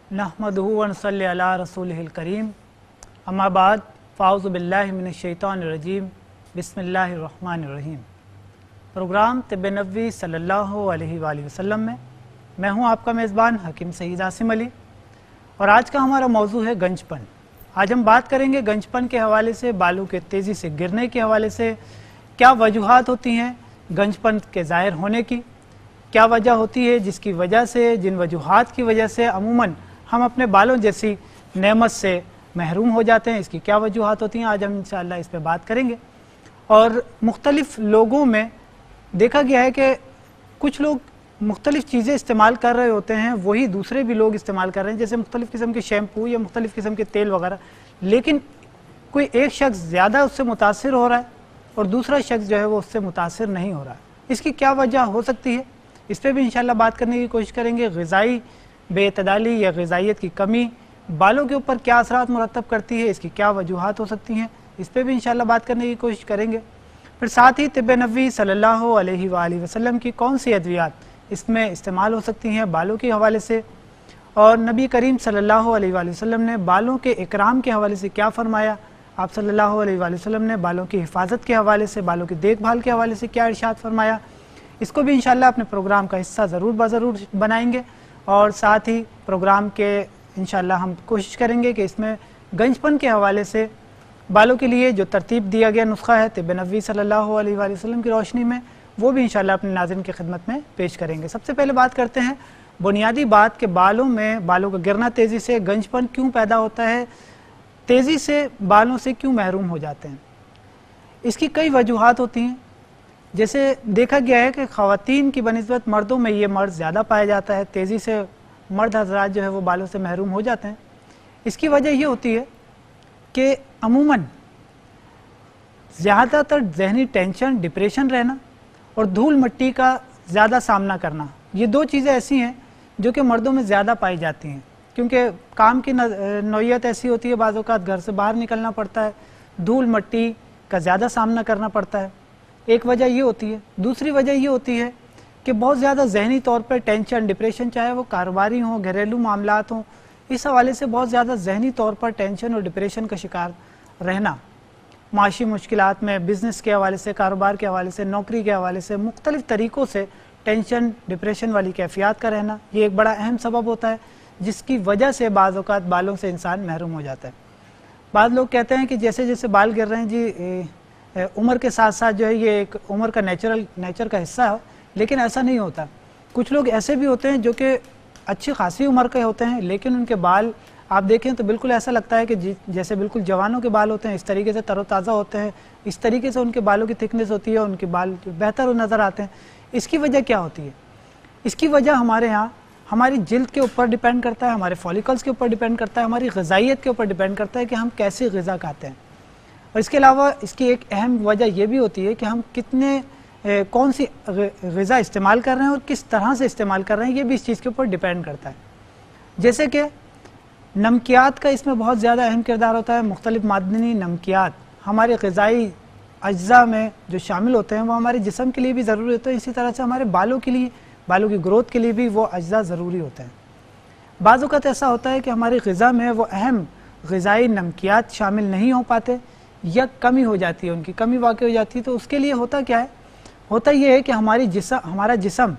नहमदुहु व नसल्ली अला रसूलिहिल करीम अम्मा बाद फ़ाउज़ु बिल्लाहि मिनश शैतानिर रजीम बिस्मिल्लाहिर रहमानिर रहीम। प्रोग्राम तिब्बे नबवी सल्लल्लाहु अलैहि वसल्लम में मैं हूं आपका मेज़बान हकीम सईद आसिम अली और आज का हमारा मौजू है गंजपन। आज हम बात करेंगे गंजपन के हवाले से, बालों के तेज़ी से गिरने के हवाले से क्या वजूहात होती हैं गंजपन के ज़ाहिर होने की, क्या वजह होती है जिसकी वजह से, जिन वजूहात की वजह से अमूमन हम अपने बालों जैसी नेमत से महरूम हो जाते हैं, इसकी क्या वजूहात होती हैं। आज हम इंशाअल्लाह इस पे बात करेंगे। और मुख्तलिफ़ लोगों में देखा गया है कि कुछ लोग मुख्तलिफ़ चीज़ें इस्तेमाल कर रहे होते हैं, वही दूसरे भी लोग इस्तेमाल कर रहे हैं, जैसे मुख्तलिफ़ किस्म के शैम्पू या मुख्तलिफ़ किस्म के तेल वगैरह, लेकिन कोई एक शख्स ज़्यादा उससे मुतासिर हो रहा है और दूसरा शख्स जो है वो उससे मुतासिर नहीं हो रहा है। इसकी क्या वजह हो सकती है, इस पर भी इंशाअल्लाह बात करने की कोशिश करेंगे। ग़िज़ाई बेतदाली या ग़िज़ाइयत की कमी बालों के ऊपर क्या असरात मुरतब करती है, इसकी क्या वजूहात हो सकती हैं, इस पर भी इंशाअल्लाह बात करने की कोशिश करेंगे। फिर साथ ही तिब्बे नबवी सल्लल्लाहु अलैहि वसल्लम की कौन सी अद्वियात इसमें इस्तेमाल हो सकती हैं बालों के हवाले से, और नबी करीम सल्लल्लाहु अलैहि वसल्लम ने बालों के इकराम के हवाले से क्या फ़रमाया, आप सल्लल्लाहु अलैहि वसल्लम ने बालों की हिफाजत के हवाले से, बालों की देखभाल के हवाले से क्या इरशाद फरमाया, इसको भी इंशाअल्लाह अपने प्रोग्राम का हिस्सा ज़रूर बनाएंगे। और साथ ही प्रोग्राम के इंशाअल्लाह हम कोशिश करेंगे कि इसमें गंजपन के हवाले से बालों के लिए जो तरतीब दिया गया नुस्खा है तिब्बे नबवी सल्लल्लाहु अलैहि वसल्लम की रोशनी में, वो भी इंशाअल्लाह अपने नाज़रीन की खिदमत में पेश करेंगे। सबसे पहले बात करते हैं बुनियादी बात के बालों का गिरना तेज़ी से, गंजपन क्यों पैदा होता है, तेज़ी से बालों से क्यों महरूम हो जाते हैं। इसकी कई वजूहात होती हैं। जैसे देखा गया है कि ख़वातीन की बनिस्बत मर्दों में ये मर्ज़ ज़्यादा पाया जाता है, तेज़ी से मर्द हज़रात जो है वो बालों से महरूम हो जाते हैं। इसकी वजह ये होती है कि अमूमन ज़्यादातर ज़हनी टेंशन, डिप्रेशन रहना और धूल मिट्टी का ज़्यादा सामना करना, ये दो चीज़ें ऐसी हैं जो कि मर्दों में ज़्यादा पाई जाती हैं, क्योंकि काम की नौइयत ऐसी होती है, बाज़ औक़ात घर से बाहर निकलना पड़ता है, धूल मिट्टी का ज़्यादा सामना करना पड़ता है। एक वजह ये होती है। दूसरी वजह ये होती है कि बहुत ज़्यादा ज़हनी तौर पर टेंशन, डिप्रेशन, चाहे वो कारोबारी हों, घरेलू मामलात हों, इस हवाले से बहुत ज़्यादा ज़हनी तौर पर टेंशन और डिप्रेशन का शिकार रहना, माशी मुश्किलात में, बिज़नेस के हवाले से, कारोबार के हवाले से, नौकरी के हवाले से, मुख्तलिफ़ तरीक़ों से टेंशन, डिप्रेशन वाली कैफियत का रहना, ये एक बड़ा अहम सबब होता है जिसकी वजह से बाज़ औक़ात बालों से इंसान महरूम हो जाता है। बाद लोग कहते हैं कि जैसे जैसे बाल गिर रहे हैं जी, उम्र के साथ साथ जो है ये एक उम्र का नेचर का हिस्सा है, लेकिन ऐसा नहीं होता। कुछ लोग ऐसे भी होते हैं जो कि अच्छी खासी उम्र के होते हैं, लेकिन उनके बाल आप देखें तो बिल्कुल ऐसा लगता है कि जैसे बिल्कुल जवानों के बाल होते हैं, इस तरीके से तरोताज़ा होते हैं, इस तरीके से उनके बालों की थिकनेस होती है, उनके बाल बेहतर नज़र आते हैं। इसकी वजह क्या होती है? इसकी वजह हमारे यहाँ हमारी जिल्द के ऊपर डिपेंड करता है, हमारे फॉलिकल्स के ऊपर डिपेंड करता है, हमारी ग़िज़ाइयत के ऊपर डिपेंड करता है कि हम कैसी ग़िज़ा खाते हैं। और इसके अलावा इसकी एक अहम वजह यह भी होती है कि हम कौन सी ग़िज़ा इस्तेमाल कर रहे हैं और किस तरह से इस्तेमाल कर रहे हैं, ये भी इस चीज़ के ऊपर डिपेंड करता है। जैसे कि नमकियात का इसमें बहुत ज़्यादा अहम किरदार होता है। मुख्तलिफ़ मादनी नमकियात हमारे ग़िज़ाई अज्जा में जो शामिल होते हैं वो हमारे जिस्म के लिए भी ज़रूरी होते हैं, इसी तरह से हमारे बालों के लिए, बालों की ग्रोथ के लिए भी वो अज्जा ज़रूरी होते हैं। बाज़ औक़ात ऐसा होता है कि हमारी ग़िज़ा में वो अहम ग़िज़ाई नमकियात शामिल नहीं हो पाते या कमी हो जाती है, उनकी कमी वाक़ई हो जाती है। तो उसके लिए होता क्या है? होता ये है कि हमारा जिस्म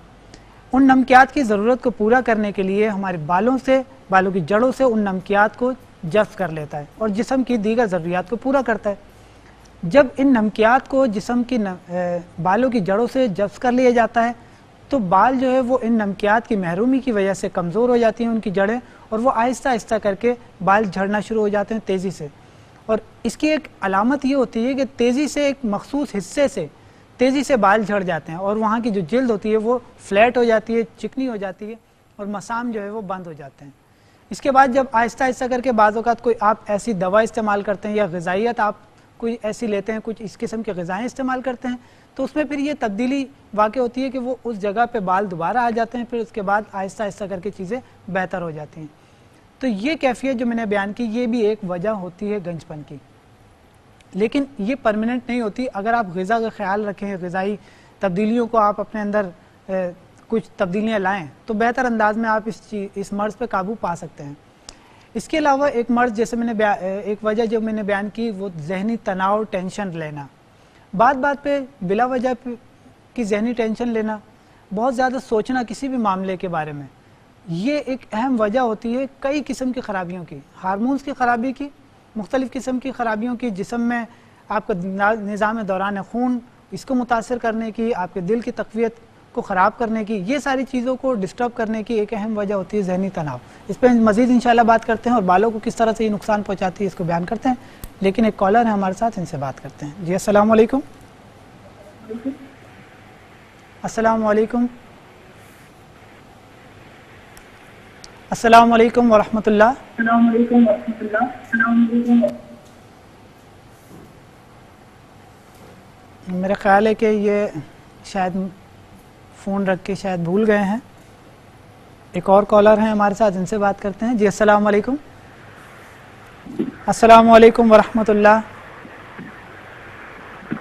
उन नमकियात की ज़रूरत को पूरा करने के लिए हमारे बालों की जड़ों से उन नमकियात को जज़्ब कर लेता है और जिस्म की दीगर ज़रूरियात को पूरा करता है। जब इन नमकियात को जिस्म की बालों की जड़ों से जज़्ब कर लिया जाता है तो बाल जो है वो इन नमकियात की महरूमी की वजह से कमज़ोर हो जाती हैं उनकी जड़ें, और वो आहिस्ता आहिस्ता करके बाल झड़ना शुरू हो जाते हैं तेज़ी से। और इसकी एक अलामत ये होती है कि तेज़ी से एक मखसूस हिस्से से तेज़ी से बाल झड़ जाते हैं और वहाँ की जो जिल्द होती है वो फ्लैट हो जाती है, चिकनी हो जाती है और मसाम जो है वो बंद हो जाते हैं। इसके बाद जब आहिस्ता आहिस्ता करके बाज़ औक़ात कोई आप ऐसी दवा इस्तेमाल करते हैं या ग़िज़ाइयत आप कोई ऐसी लेते हैं, कुछ इस किस्म की ग़िज़ाएँ इस्तेमाल करते हैं, तो उसमें फिर ये तब्दीली वाक़ई होती है कि वो उस जगह पे बाल दोबारा आ जाते हैं, फिर उसके बाद आहिस्ता आहिस्ता करके चीज़ें बेहतर हो जाती हैं। तो ये कैफियत जो मैंने बयान की, ये भी एक वजह होती है गंजपन की, लेकिन ये परमानेंट नहीं होती। अगर आप ग़िज़ा का ख्याल रखें, ग़िज़ाई तब्दीलियों को आप अपने अंदर کچھ تبدیلیاں لائیں تو بہتر انداز میں آپ اس مرض پہ قابو پا سکتے ہیں۔ اس کے علاوہ ایک مرض جیسے میں نے ایک وجہ جو میں نے بیان کی وہ ذہنی تناؤ، ٹینشن لینا، بات پہ بلا وجہ کی ذہنی ٹینشن لینا، بہت زیادہ سوچنا کسی بھی معاملے کے بارے میں، یہ ایک اہم وجہ ہوتی ہے کئی قسم کی خرابیوں کی، ہارمونز کی خرابی کی، مختلف قسم کی خرابیوں کی، جسم میں آپ کا نظام دوران خون اس کو متاثر کرنے کی، آپ کے دل کی تقویت کو خراب کرنے کی، یہ ساری چیزوں کو ڈسٹرب کرنے کی ایک اہم وجہ ہوتی ہے ذہنی تناؤ۔ اس پہ مزید انشاءاللہ بات کرتے ہیں اور بالوں کو کس طرح سے یہ نقصان پہنچاتی ہے اس کو بیان کرتے ہیں، لیکن ایک کالر ہے ہمارے ساتھ، ان سے بات کرتے ہیں۔ جی السلام علیکم۔ السلام علیکم۔ السلام علیکم ورحمۃ اللہ۔ السلام علیکم ورحمۃ اللہ۔ السلام علیکم۔ میرا خیال ہے کہ یہ شاید فون رکھ کے شاید بھول گئے ہیں۔ ایک اور کالر ہیں ہمارے ساتھ، ان سے بات کرتے ہیں۔ جی السلام علیکم۔ السلام علیکم ورحمۃ اللہ۔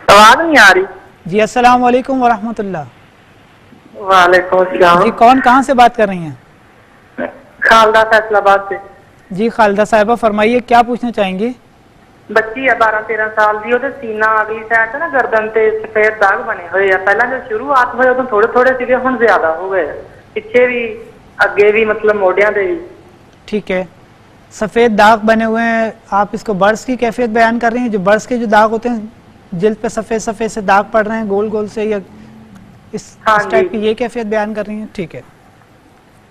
آواز نہیں آ رہی؟ جی السلام علیکم ورحمۃ اللہ۔ وعلیکم السلام۔ جی کون کہاں سے بات کر رہی ہیں؟ خالدہ فیصل آباد سے۔ جی خالدہ صاحبہ فرمائیے، کیا پوچھنا چاہیں گی؟ بچی ہے 12-13 سال دی، ਉਹਦੇ ਸੀਨਾ ਅਗਲੀ ਸਾਈਡ ਤੇ ਨਾ ਗਰਦਨ ਤੇ ਸਫੇਦ ਦਾਗ ਬਣੇ ਹੋਏ ਆ। ਪਹਿਲਾਂ ਜਦ ਸ਼ੁਰੂਆਤ ਹੋਈ ਉਦੋਂ ਥੋੜੇ ਥੋੜੇ ਸੀਗੇ, ਹੁਣ ਜ਼ਿਆਦਾ ਹੋ ਗਏ ਪਿੱਛੇ ਵੀ ਅੱਗੇ ਵੀ, ਮਤਲਬ ਮੋਢਿਆਂ ਤੇ ਵੀ। ٹھیک ہے، سفید داغ بنے ہوئے ہیں، آپ اس کو برس کی کیفیت بیان کر رہی ہیں؟ جو برس کے جو داغ ہوتے ہیں جلد پہ سفید سفید سے داغ پڑ رہے ہیں گول گول سے، یا اس ٹائپ کی یہ کیفیت بیان کر رہی ہیں؟ ٹھیک ہے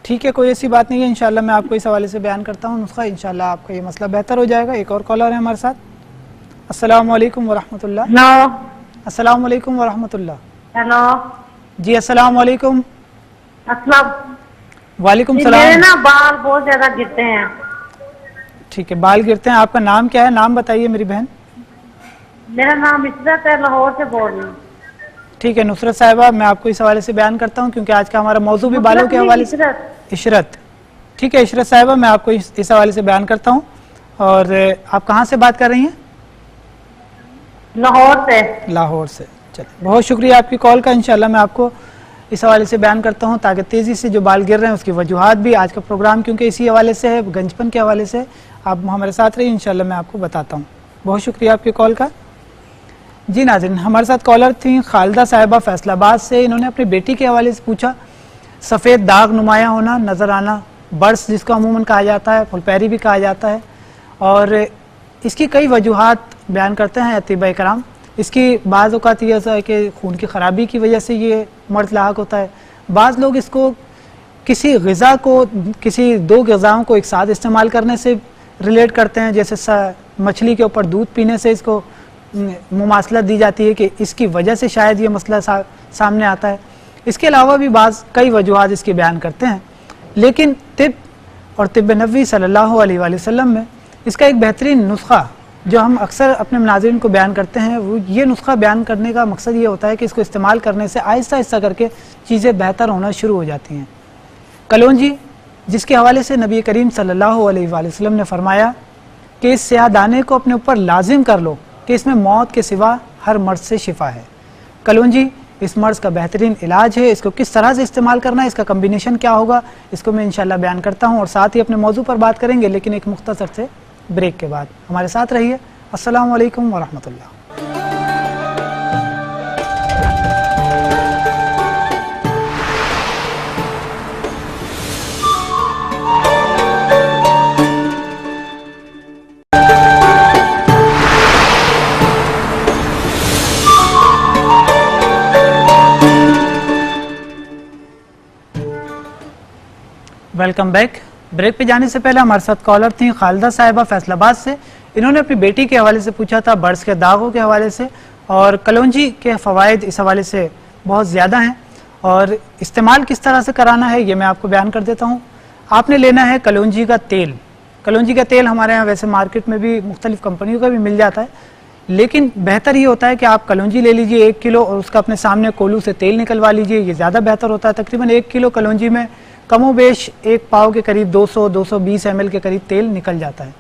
ٹھیک ہے، کوئی ایسی بات نہیں ہے، انشاءاللہ میں آپ کو اس حوالے سے بیان کرتا ہوں نسخہ، انشاءاللہ آپ کا یہ مسئلہ بہتر ہو جائے گا۔ ایک اور کالر ہے ہمارے ساتھ۔ السلام علیکم ورحمۃ اللہ۔ ہیلو السلام علیکم ورحمۃ اللہ۔ ہیلو جی السلام علیکم۔ السلام۔ وعلیکم میرے السلام۔ نا بال بہت زیادہ گرتے ہیں۔ ٹھیک ہے، بال گرتے ہیں، آپ کا نام کیا ہے؟ نام بتائیے میری بہن۔ میرا نام عشرت ہے، لاہور سے بول رہی ہوں۔ ٹھیک ہے نصرت صاحبہ، میں آپ کو اس حوالے سے بیان کرتا ہوں کیونکہ آج کا ہمارا موضوع بھی بالوں کے حوالے سے۔ عشرت، ٹھیک ہے عشرت صاحبہ، میں آپ کو اس حوالے سے بیان کرتا ہوں۔ اور آپ کہاں سے بات کر رہی ہیں؟ لاہور سے۔ لاہور سے، چلیں بہت شکریہ آپ کی کال کا، انشاءاللہ میں آپ کو اس حوالے سے بیان کرتا ہوں تاکہ تیزی سے جو بال گر رہے ہیں اس کی وجوہات بھی، آج کا پروگرام کیونکہ اسی حوالے سے ہے، گنجپن کے حوالے سے، آپ ہمارے ساتھ رہیے، انشاءاللہ میں آپ کو بتاتا ہوں۔ بہت شکریہ آپ کی کال کا۔ جی ناظرین، ہمارے ساتھ کالر تھیں خالدہ صاحبہ فیصل آباد سے، انہوں نے اپنی بیٹی کے حوالے سے پوچھا سفید داغ نمایاں ہونا، نظر آنا، برس جس کو عموماً کہا جاتا ہے، پھل پیری بھی کہا جاتا ہے، اور اس کی کئی وجوہات بیان کرتے ہیں اطباء کرام۔ اس کی بعض اوقات یہ ایسا ہے کہ خون کی خرابی کی وجہ سے یہ مرض لاحق ہوتا ہے، بعض لوگ اس کو کسی غذا کو، کسی دو غذاؤں کو ایک ساتھ استعمال کرنے سے ریلیٹ کرتے ہیں، جیسے مچھلی کے اوپر دودھ پینے سے اس کو مماثلت دی جاتی ہے کہ اس کی وجہ سے شاید یہ مسئلہ سامنے آتا ہے۔ اس کے علاوہ بھی بعض کئی وجوہات اس کی بیان کرتے ہیں، لیکن طب اور طب نبوی صلی اللہ علیہ وآلہ وسلم میں اس کا ایک بہترین نسخہ جو ہم اکثر اپنے ناظرین کو بیان کرتے ہیں، وہ یہ نسخہ بیان کرنے کا مقصد یہ ہوتا ہے کہ اس کو استعمال کرنے سے آہستہ آہستہ کر کے چیزیں بہتر ہونا شروع ہو جاتی ہیں۔ کلونجی، جس کے حوالے سے نبی کریم صلی اللہ علیہ وآلہ وسلم نے فرمایا کہ اس سیاہ دانے کو اپنے اوپر لازم کر لو کہ اس میں موت کے سوا ہر مرض سے شفا ہے۔ کلونجی اس مرض کا بہترین علاج ہے، اس کو کس طرح سے استعمال کرنا ہے، اس کا کمبینیشن کیا ہوگا، اس کو میں انشاءاللہ بیان کرتا ہوں، اور ساتھ ہی اپنے موضوع پر بات کریں گے، لیکن ایک مختصر سے بریک کے بعد ہمارے ساتھ رہیے۔ السلام علیکم ورحمۃ اللہ۔ Welcome back. بریک پہ جانے سے پہلے ہمارے ساتھ کالر تھیں خالدہ صاحبہ فیصل آباد سے، انہوں نے اپنی بیٹی کے حوالے سے پوچھا تھا برس کے داغوں کے حوالے سے، اور کلونجی کے فوائد اس حوالے سے بہت زیادہ ہیں، اور استعمال کس طرح سے کرانا ہے یہ میں آپ کو بیان کر دیتا ہوں۔ آپ نے لینا ہے کلونجی کا تیل۔ کلونجی کا تیل ہمارے ہاں ویسے مارکیٹ میں بھی مختلف کمپنیوں کا بھی مل جاتا ہے، لیکن بہتر یہ ہوتا ہے کہ آپ کلونجی لے لیجئے 1 کلو، اور اس کا اپنے سامنے کولو سے تیل نکلوا لیجئے، یہ زیادہ بہتر ہوتا ہے۔ تقریباً 1 کلو کلونجی میں کم و بیش 1 پاؤ کے قریب 200-220 ml کے قریب تیل نکل جاتا ہے،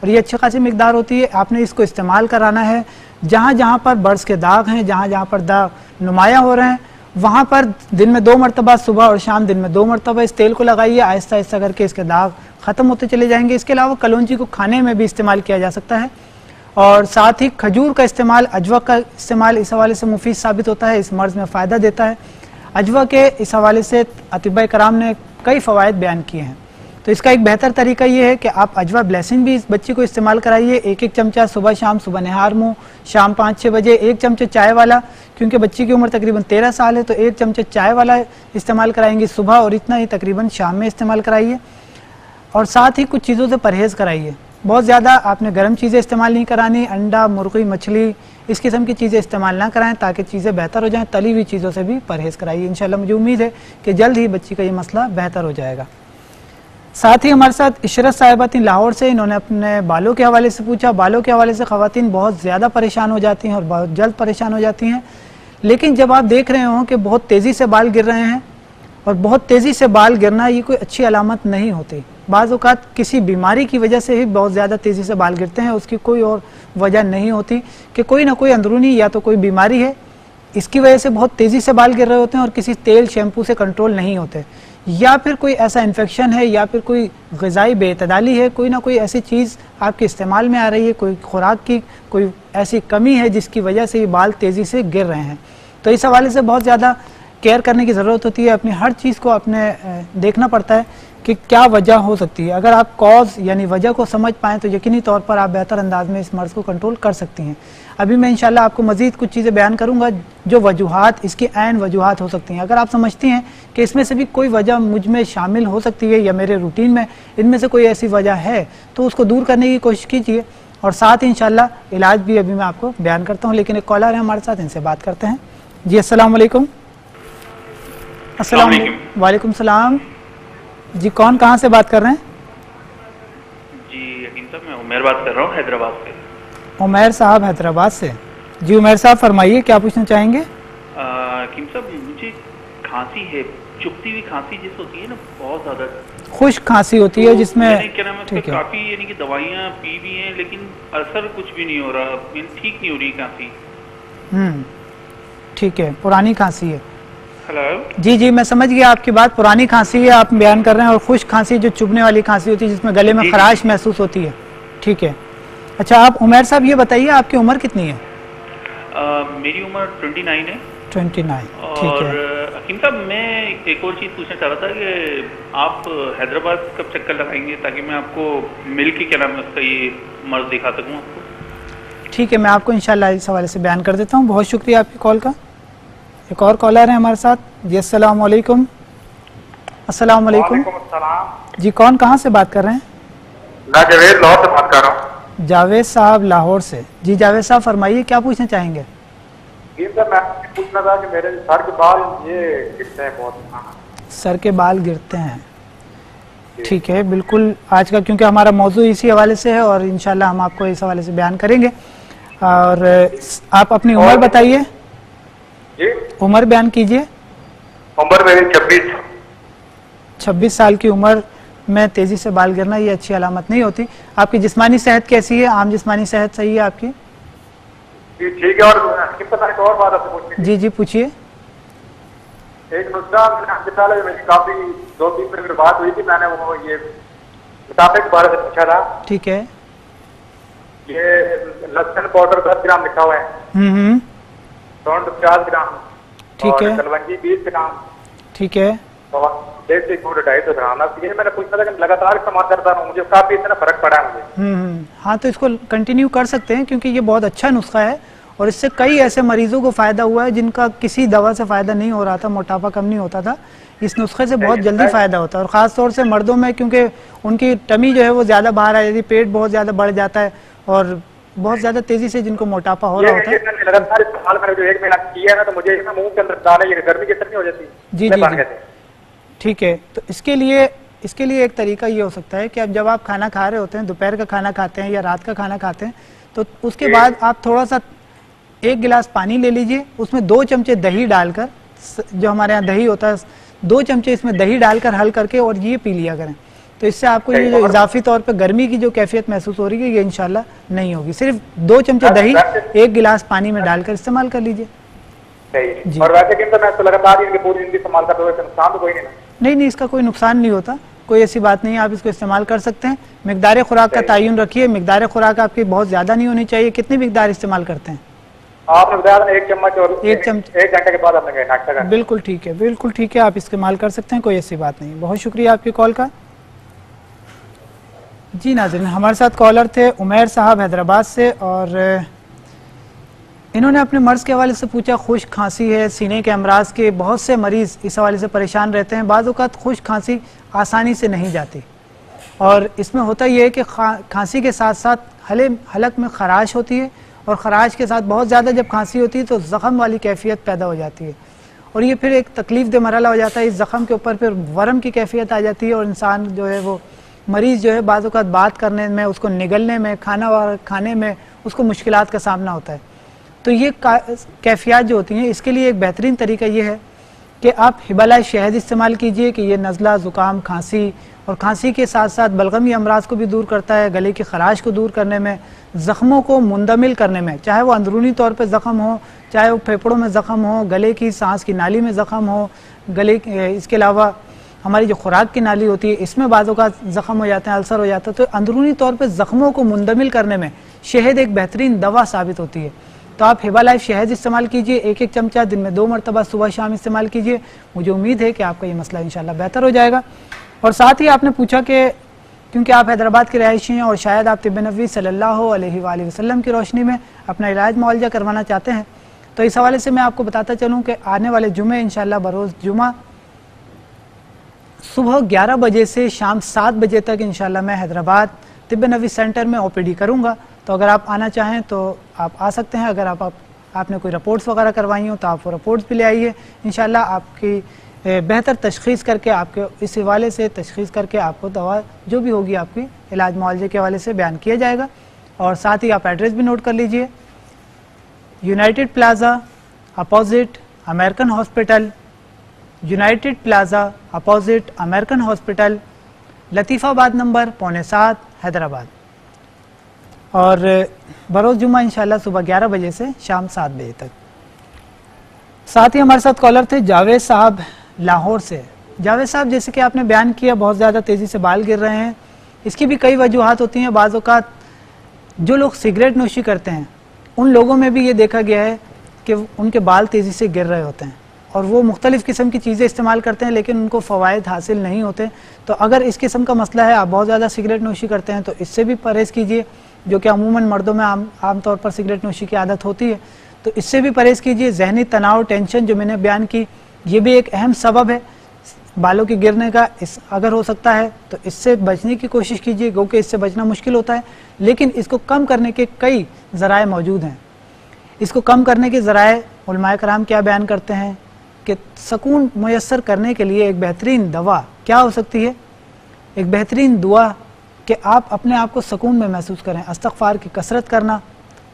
اور یہ اچھی خاصی مقدار ہوتی ہے۔ آپ نے اس کو استعمال کرانا ہے جہاں جہاں پر برس کے داغ ہیں، جہاں جہاں پر داغ نمایاں ہو رہے ہیں، वहाँ पर दिन में 2 मरतबा सुबह और शाम दिन में 2 मरतबा इस तेल को लगाइए, आहिस्ता आहिस्ता करके इसके दाग ख़त्म होते चले जाएंगे। इसके अलावा कलौंजी को खाने में भी इस्तेमाल किया जा सकता है, और साथ ही खजूर का इस्तेमाल, अजवा का इस्तेमाल इस हवाले से मुफीद साबित होता है, इस मर्ज़ में फ़ायदा देता है। अजवा के इस हवाले से अतिबा कराम ने कई फ़वाइद बयान किए हैं। तो इसका एक बेहतर तरीका ये है कि आप अजवा ब्लेसिंग भी इस बच्ची को इस्तेमाल कराइए, 1-1 चमचा सुबह शाम, सुबह निहार मुँह, शाम 5-6 बजे 1 चमचा चाय वाला, क्योंकि बच्ची की उम्र तकरीबन 13 साल है, तो 1 चमचा चाय वाला इस्तेमाल कराएंगे सुबह, और इतना ही तकरीबन शाम में इस्तेमाल कराइए। और साथ ही कुछ चीज़ों से परहेज़ कराइए, बहुत ज़्यादा आपने गर्म चीज़ें इस्तेमाल नहीं करानी, अंडा, मुर्गी, मछली, इस किस्म की चीज़ें इस्तेमाल ना कराएं ताकि चीज़ें बेहतर हो जाएं। तली हुई चीज़ों से भी परहेज़ कराइए। इंशाल्लाह मुझे उम्मीद है कि जल्द ही बच्ची का ये मसला बेहतर हो जाएगा। साथ ही हमारे साथ इशरत साहिबा थी लाहौर से, इन्होंने अपने बालों के हवाले से पूछा। बालों के हवाले से ख़वातीन बहुत ज़्यादा परेशान हो जाती हैं और बहुत जल्द परेशान हो जाती हैं, लेकिन जब आप देख रहे हो कि बहुत तेज़ी से बाल गिर रहे हैं, और बहुत तेज़ी से बाल गिरना ये कोई अच्छी अलामत नहीं होती। बाज़ औक़ात किसी बीमारी की वजह से ही बहुत ज़्यादा तेज़ी से बाल गिरते हैं, उसकी कोई और वजह नहीं होती कि कोई ना कोई अंदरूनी या तो कोई बीमारी है, इसकी वजह से बहुत तेज़ी से बाल गिर रहे होते हैं और किसी तेल शैम्पू से कंट्रोल नहीं होते, या फिर कोई ऐसा इन्फेक्शन है, या फिर कोई ग़िज़ाई बेतदाली है, कोई ना कोई ऐसी चीज़ आपके इस्तेमाल में आ रही है, कोई खुराक की कोई ऐसी कमी है जिसकी वजह से ये बाल तेज़ी से गिर रहे हैं। तो इस हवाले से बहुत ज़्यादा केयर करने की ज़रूरत होती है। अपनी हर चीज़ को अपने देखना पड़ता है कि क्या वजह हो सकती है। अगर आप कॉज यानी वजह को समझ पाएँ तो यकीनी तौर पर आप बेहतर अंदाज में इस मर्ज़ को कंट्रोल कर सकती हैं। अभी मैं इंशाल्लाह आपको मज़ीद कुछ चीज़ें बयान करूँगा जो वजूहात, इसकी ऐन वजूहात हो सकती हैं। अगर आप समझती हैं कि इसमें से भी कोई वजह मुझ में शामिल हो सकती है या मेरे रूटीन में इनमें से कोई ऐसी वजह है, तो उसको दूर करने की कोशिश कीजिए, और साथ ही इंशाल्लाह इलाज भी अभी मैं आपको बयान करता हूँ। लेकिन एक कॉलर है हमारे साथ, इनसे बात करते हैं। जी अस्सलाम वालेकुम। अस्सलाम वालेकुम सलाम जी, कौन कहाँ से बात कर रहे हैं? जी यकीन साहब, मैं उमैर बात कर रहा हूँ हैदराबाद से। उमैर साहब हैदराबाद से, जी उमैर साहब फरमाइए, क्या पूछना चाहेंगे? यकीन साहब, मुझे खांसी है, चुभती हुई खांसी जिस होती है ना, बहुत ज़्यादा खुश्क खांसी होती है जिसमें क्या नाम है, काफ़ी यानी कि दवाइयाँ पी भी हैं लेकिन असर कुछ भी नहीं हो रहा, ठीक नहीं हो रही खांसी। ठीक है, पुरानी खांसी है। हेलो जी जी, मैं समझ गया आपकी बात। पुरानी खांसी है आप बयान कर रहे हैं, और खुश्क खांसी जो चुभने वाली खांसी होती है जिसमें गले में खराश महसूस होती है। ठीक है, अच्छा आप उमैर साहब ये बताइए आपकी उम्र कितनी है? मेरी उम्र 29 है। 29, ठीक है। और हकीम साहब, मैं एक और चीज़ पूछना चाह रहा था कि आप हैदराबाद कब चक्कर लगाएंगे ताकि मैं आपको मिल के क्या नाम है उसका ये मर्ज दिखा सकूँ आपको? ठीक है, मैं आपको इंशाल्लाह इस हवाले से बयान कर देता हूँ। बहुत शुक्रिया आपकी कॉल का। एक और कॉलर है हमारे साथ। जी अस्सलाम वालेकुम। अस्सलाम वालेकुम जी, कौन कहाँ से बात कर रहे हैं? जावेद लाहौर से बात कर रहा हूँ। जावेद साहब लाहौर से, जी जावेद साहब फरमाइए, क्या पूछना चाहेंगे? जी सर, मैं पूछना था कि मेरे सर के बाल ये गिरते हैं बहुत। सर के बाल गिरते हैं, ठीक है, बिल्कुल आज का क्योंकि हमारा मौजू इसी हवाले से है और इंशाल्लाह हम आपको इस हवाले से बयान करेंगे। और आप अपनी उम्र बताइए। उम्र बयान कीजिए। उम्र मेरी 26 साल की उम्र में तेजी से बाल गिरना ये अच्छी अलामत नहीं होती। आपकी जिस्मानी सेहत कैसी है? आम जिस्मानी सेहत सही है आपकी? जी ठीक है। और बात आपसे पूछनी। जी जी पूछिए। एक नुस्खा पहले मेरी काफी 2-3 मिनट बात हुई थी, मैंने वो ये मोटापे के बारे में पूछा था। ठीक है। ये लहसुन पाउडर 10 ग्राम लिखा हुआ है, सौंठ 50 ग्राम, ठीक है, कलवंजी 20 ग्राम, ठीक है, देसी गुड़ 250 ग्राम। ये मैंने पूछा था कि लगातार इस्तेमाल करता हूँ, मुझे काफी इतना फर्क पड़ा है मुझे। हाँ, तो इसको कंटिन्यू कर सकते हैं क्योंकि ये बहुत अच्छा नुस्खा है और इससे कई ऐसे मरीजों को फायदा हुआ है जिनका किसी दवा से फायदा नहीं हो रहा था, मोटापा कम नहीं होता था। इस नुस्खे से बहुत जल्दी फायदा होता है और खास तौर से मर्दों में, क्योंकि उनकी टमी जो है वो ज्यादा बाहर आ जाती है, पेट बहुत ज्यादा बढ़ जाता है और बहुत ज्यादा तेजी से जिनको मोटापा हो रहा होता है। लगातार इस्तेमाल मैंने जो 1 महीना किया है ना, तो मुझे मुंह के अंदर दाने, ये गर्मी कितनी हो जाती है। जी जी, ठीक है। तो इसके लिए एक तरीका ये हो सकता है कि अब जब आप खाना खा रहे होते हैं, दोपहर का खाना खाते हैं या रात का खाना खाते हैं, तो उसके बाद आप थोड़ा सा 1 गिलास पानी ले लीजिए, उसमें 2 चमचे दही डालकर, जो हमारे यहाँ दही होता है, 2 चमचे इसमें दही डालकर हल करके और ये पी लिया करें। तो इससे आपको ये जो इजाफी तौर पे गर्मी की जो कैफियत महसूस हो रही है ये इंशाल्लाह नहीं होगी। सिर्फ 2 चमचे दही 1 गिलास पानी में डालकर इस्तेमाल कर लीजिए। सही। और वैसे कि मैं तो लगातार इनकी पूरी जिंदगी इस्तेमाल करते हुए नुकसान तो कोई नहीं ना? नहीं, इसका कोई नुकसान नहीं होता, कोई ऐसी बात नहीं है, आप इसको इस्तेमाल कर सकते हैं। मिकदार खुराक का तयन रखिए, मिकदार खुराक आपकी बहुत ज़्यादा नहीं होनी चाहिए। कितनी मिकदार इस्तेमाल करते हैं? आपने बताया 1 चम्मच और 1 चम्मच 1 घंटे के बाद आपने नाश्ता करना। बिल्कुल ठीक है, बिल्कुल ठीक है, आप इस्तेमाल कर सकते हैं, कोई ऐसी बात नहीं। बहुत शुक्रिया आपकी कॉल का। जी नाज़रीन, हमारे साथ कॉलर थे उमैर साहब हैदराबाद से, और इन्होंने अपने मर्ज़ के हवाले से पूछा। खुश्क खांसी है, सीने के अमराज के बहुत से मरीज़ इस हवाले से परेशान रहते हैं। बाज़ औक़ात खुश्क खांसी आसानी से नहीं जाती, और इसमें होता यह है कि खांसी के साथ साथ हलक में खराश होती है, और ख़राश के साथ बहुत ज़्यादा जब खांसी होती है तो ज़ख़म वाली कैफियत पैदा हो जाती है, और ये फिर एक तकलीफ़ दे मरहला हो जाता है। इस ज़ख़म के ऊपर फिर वरम की कैफियत आ जाती है, और इंसान जो है वो मरीज़ जो है बाज़ औक़ात बात करने में, उसको निगलने में, खाना खाने में उसको मुश्किलात का सामना होता है। तो ये कैफियत जो होती हैं, इसके लिए एक बेहतरीन तरीका ये है कि आप हिबालाय शहद इस्तेमाल कीजिए कि ये नज़ला, ज़ुकाम, खांसी और खांसी के साथ साथ बलगमी अमराज को भी दूर करता है, गले की खराश को दूर करने में, ज़ख्मों को मुंदमिल करने में, चाहे वो अंदरूनी तौर पे ज़ख़म हो, चाहे वो फेफड़ों में ज़ख़म हो, गले की सांस की नाली में ज़ख़म हो, इसके अलावा हमारी जो खुराक की नाली होती है इसमें बाज़ों का ज़ख़म हो जाते हैं, अल्सर हो जाता है। तो अंदरूनी तौर पे ज़ख़मों को मुंदमिल करने में शहद एक बेहतरीन दवा साबित होती है। तो आप हिबा लाइफ शहद इस्तेमाल कीजिए, 1-1 चमचा दिन में 2 मरतबा सुबह शाम इस्तेमाल कीजिए। मुझे उम्मीद है कि आपका ये मसला इंशाल्लाह बेहतर हो जाएगा। और साथ ही आपने पूछा कि क्योंकि आप हैदराबाद के रहायशी हैं और शायद आप तिब्ब नबवी सल्लल्लाहु अलैहि वसल्लम की रोशनी में अपना इलाज मुआवजा करवाना चाहते हैं, तो इस हवाले से मैं आपको बताता चलूँ कि आने वाले जुमे इंशाल्लाह बरोज़ जुमा सुबह 11 बजे से शाम 7 बजे तक इंशाल्लाह मैं हैदराबाद तिब्ब नबवी सेंटर में OPD करूँगा। तो अगर आप आना चाहें तो आप आ सकते हैं। अगर आपने कोई रिपोर्ट्स वगैरह करवाई हो तो आप वो रिपोर्ट्स भी ले आइए। इंशाल्लाह आपकी बेहतर तशख़ीस करके, आपके इस हवाले से तशख़ीस करके आपको दवा जो भी होगी आपकी इलाज मुआवजे के हवाले से बयान किया जाएगा। और साथ ही आप एड्रेस भी नोट कर लीजिए, United plaza opposite American hospital, United plaza opposite American hospital, Latifabad number 7.25 Hyderabad. और बरोज़ जुमा इंशाल्लाह सुबह 11 बजे से शाम 7 बजे तक। साथ ही हमारे साथ कॉलर थे जावेद साहब लाहौर से। जावेद साहब, जैसे कि आपने बयान किया बहुत ज़्यादा तेज़ी से बाल गिर रहे हैं, इसकी भी कई वजूहात होती हैं। बाज़ औक़ात जो लोग सिगरेट नोशी करते हैं उन लोगों में भी ये देखा गया है कि उनके बाल तेज़ी से गिर रहे होते हैं, और वो मुख्तलिफ़ किस्म की चीज़ें इस्तेमाल करते हैं लेकिन उनको फ़वाइद हासिल नहीं होते। तो अगर इस किस्म का मसला है, आप बहुत ज़्यादा सिगरेट नोशी करते हैं, तो इससे भी परहेज़ कीजिए, जो कि अमूमन मर्दों में आम तौर पर सिगरेट नोशी की आदत होती है, तो इससे भी परहेज़ कीजिए। ज़हनी तनाव, टेंशन जो मैंने बयान की, ये भी एक अहम सबब है बालों के गिरने का। अगर हो सकता है तो इससे बचने की कोशिश कीजिए, क्योंकि इससे बचना मुश्किल होता है, लेकिन इसको कम करने के कई ज़राए मौजूद हैं। इसको कम करने के ज़राए उलमाए कराम क्या बयान करते हैं कि सुकून मुयस्सर करने के लिए एक बेहतरीन दवा क्या हो सकती है, एक बेहतरीन दुआ कि आप अपने आप को सुकून में महसूस करें। इस्तग़फ़ार की कसरत करना,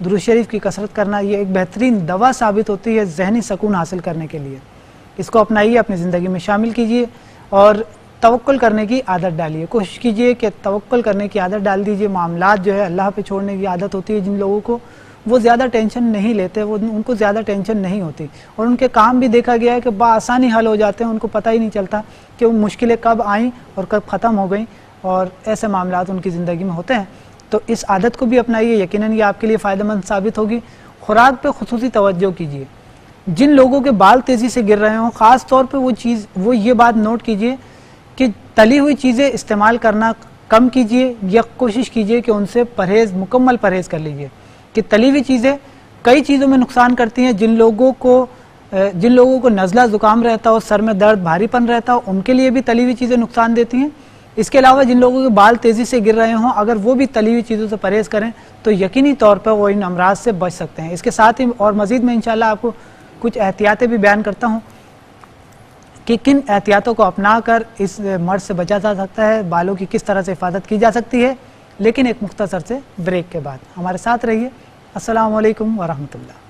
दुरूद शरीफ की कसरत करना, ये एक बेहतरीन दवा साबित होती है ज़हनी सुकून हासिल करने के लिए। इसको अपनाइए, अपनी ज़िंदगी में शामिल कीजिए और तवक्कुल करने की आदत डालिए। कोशिश कीजिए कि तवक्कुल करने की आदत डाल दीजिए। मामलात जो है अल्लाह पे छोड़ने की आदत होती है जिन लोगों को, वो ज़्यादा टेंशन नहीं लेते, उनको ज़्यादा टेंशन नहीं होती, और उनके काम भी देखा गया है कि बआसानी हल हो जाते हैं। उनको पता ही नहीं चलता कि वो मुश्किलें कब आईं और कब ख़त्म हो गई, और ऐसे मामलात उनकी ज़िंदगी में होते हैं। तो इस आदत को भी अपनाइए, यकीनन ये आपके लिए फ़ायदेमंद साबित होगी। खुराक पे खुसूसी तवज्जो कीजिए। जिन लोगों के बाल तेज़ी से गिर रहे हों, ख़ास तौर पे वो ये बात नोट कीजिए कि तली हुई चीज़ें इस्तेमाल करना कम कीजिए, या कोशिश कीजिए कि उनसे मुकम्मल परहेज़ कर लीजिए। कि तली हुई चीज़ें कई चीज़ों में नुकसान करती हैं। जिन लोगों को नज़ला ज़ुकाम रहता हो, सर में दर्द, भारीपन रहता हो, उनके लिए भी तली हुई चीज़ें नुकसान देती हैं। इसके अलावा जिन लोगों के बाल तेज़ी से गिर रहे हों, अगर वो भी तली हुई चीज़ों से परहेज़ करें तो यकीनी तौर पर वो इन अमराज से बच सकते हैं। इसके साथ ही और मज़ीद में इंशाल्लाह आपको कुछ एहतियातें भी बयान करता हूँ कि किन एहतियातों को अपना कर इस मर्ज़ से बचा जा सकता है, बालों की किस तरह से हिफाजत की जा सकती है, लेकिन एक मुख्तसर से ब्रेक के बाद। हमारे साथ रहिए। अस्सलामु अलैकुम व रहमतुल्लाह।